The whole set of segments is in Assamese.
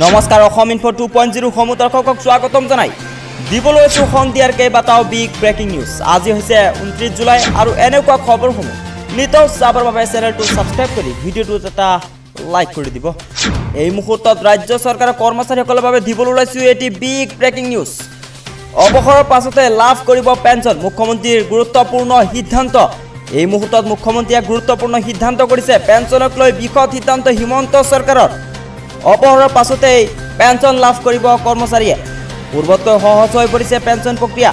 নমস্কাৰ অসম ইনফো 2.0 সমূহ দৰ্শকক স্বাগতম জনাই দিবলৈ আছো সন্ধিয়াৰ কেইবাটাও বিগ ব্ৰেকিং নিউজ। আজি হৈছে 29 জুলাই আৰু এনেকুৱা খবৰসমূহ নিতৌ চাবৰ বাবে চেনেলটো সাবস্ক্ৰাইব কৰি ভিডিঅ'টো এটা লাইক কৰি দিব। এই মুহূৰ্তত ৰাজ্য চৰকাৰৰ কৰ্মচাৰীসকলৰ বাবে দিবলৈ ওলাইছো এটি বিগ ব্ৰেকিং নিউজ। অৱসৰৰ পাছতে লাভ কৰিব পেঞ্চন, মুখ্যমন্ত্ৰীৰ গুৰুত্বপূৰ্ণ সিদ্ধান্ত। এই মুহূৰ্তত মুখ্যমন্ত্ৰীয়ে গুৰুত্বপূৰ্ণ সিদ্ধান্ত কৰিছে। পেঞ্চনক লৈ বিশদ সিদ্ধান্ত হিমন্ত চৰকাৰৰ। অপহৰৰ পাছতেই পেঞ্চন লাভ কৰিব কৰ্মচাৰীয়ে। পূৰ্বতকৈ সহজ হৈ পৰিছে পেঞ্চন প্ৰক্ৰিয়া।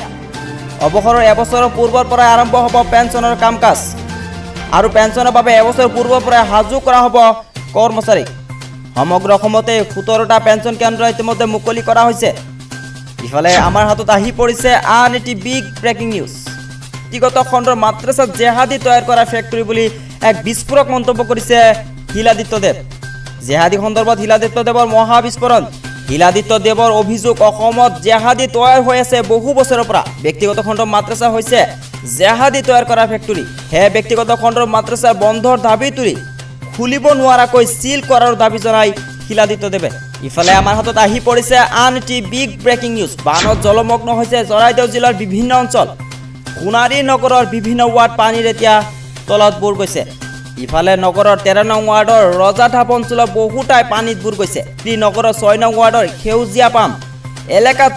অৱসৰৰ এবছৰৰ পূৰ্বৰ পৰাই আৰম্ভ হ'ব পেঞ্চনৰ কাম কাজ আৰু পেঞ্চনৰ বাবে এবছৰ পূৰ্বৰ পৰাই সাজু কৰা হ'ব কৰ্মচাৰীক। সমগ্ৰ অসমতে 17টা পেঞ্চন কেন্দ্ৰ ইতিমধ্যে মুকলি কৰা হৈছে। ইফালে আমাৰ হাতত আহি পৰিছে আন এটি বিগ ব্ৰেকিং নিউজ। ব্যক্তিগত খণ্ডৰ মাদ্ৰাছাত জেহাদী তৈয়াৰ কৰা ফেক্টৰী বুলি এক বিস্ফোৰক মন্তব্য কৰিছে হিলাদিত্যদেৱ। জেহাদী সন্দৰ্ভত হিলাদিত্যদেৱৰ মহাবিস্ফোৰণ। হিলাদিত্যদেৱৰ অভিযোগ, অসমত জেহাদী তৈয়াৰ হৈ আছে বহু বছৰৰ পৰা। ব্যক্তিগত খণ্ডৰ মাদ্ৰাছা হৈছে জেহাদী তৈয়াৰ কৰা ফেক্টৰী। হে ব্যক্তিগত খণ্ডৰ মাদ্ৰাছাৰ বন্ধৰ দাবী তুলি খুলিব নোৱাৰাকৈ চিল কৰাৰ দাবী জনাই হিলাদিত্যদেৱে। ইফালে আমাৰ হাতত আহি পৰিছে আন এটি বিগ ব্ৰেকিং নিউজ। বানত জলমগ্ন হৈছে চৰাইদেউ জিলাৰ বিভিন্ন অঞ্চল। সোণাৰী নগৰৰ বিভিন্ন ৱাৰ্ড পানীৰ এতিয়া তলত বুৰ গৈছে। ইফালে নগৰৰ 13 নং ৱাৰ্ডৰ ৰজাধাপ অঞ্চলৰ বহুটাই পানীত বুৰ গৈছে। নগৰৰ 6 নং ৱাৰ্ডৰ সেউজীয়া পাম এলেকাত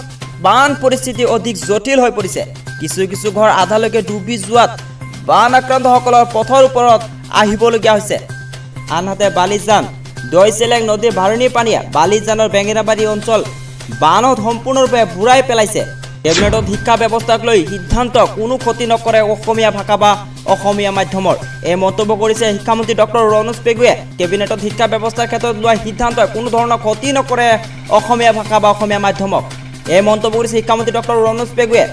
বান পৰিস্থিতি অধিক জটিল হৈ পৰিছে। কিছু কিছু ঘৰ আধালৈকে ডুবি যোৱাত বান আক্ৰান্তসকলৰ পথৰ ওপৰত আহিবলগীয়া হৈছে। আনহাতে বালিজান দৈচেলেং নদীৰ ভাৰণি পানীয়ে বালিজানৰ বেঙেনাবাৰী অঞ্চল বানত সম্পূৰ্ণৰূপে বুৰাই পেলাইছে। কেবিনেটত শিক্ষা ব্যৱস্থাক লৈ সিদ্ধান্ত, কোনো ক্ষতি নকৰে অসমীয়া ভাষা বা অসমীয়া মাধ্যমৰ। এই মন্তব্য কৰিছে শিক্ষামন্ত্ৰী ডক্টৰ ৰণোজ পেগুৱে। কেবিনেটত শিক্ষা ব্যৱস্থাৰ ক্ষেত্ৰত লোৱা সিদ্ধান্তই কোনো ধৰণৰ ক্ষতি নকৰে অসমীয়া ভাষা বা অসমীয়া মাধ্যমক। এই মন্তব্য কৰিছে শিক্ষামন্ত্ৰী ডক্টৰ ৰণোজ পেগুৱে।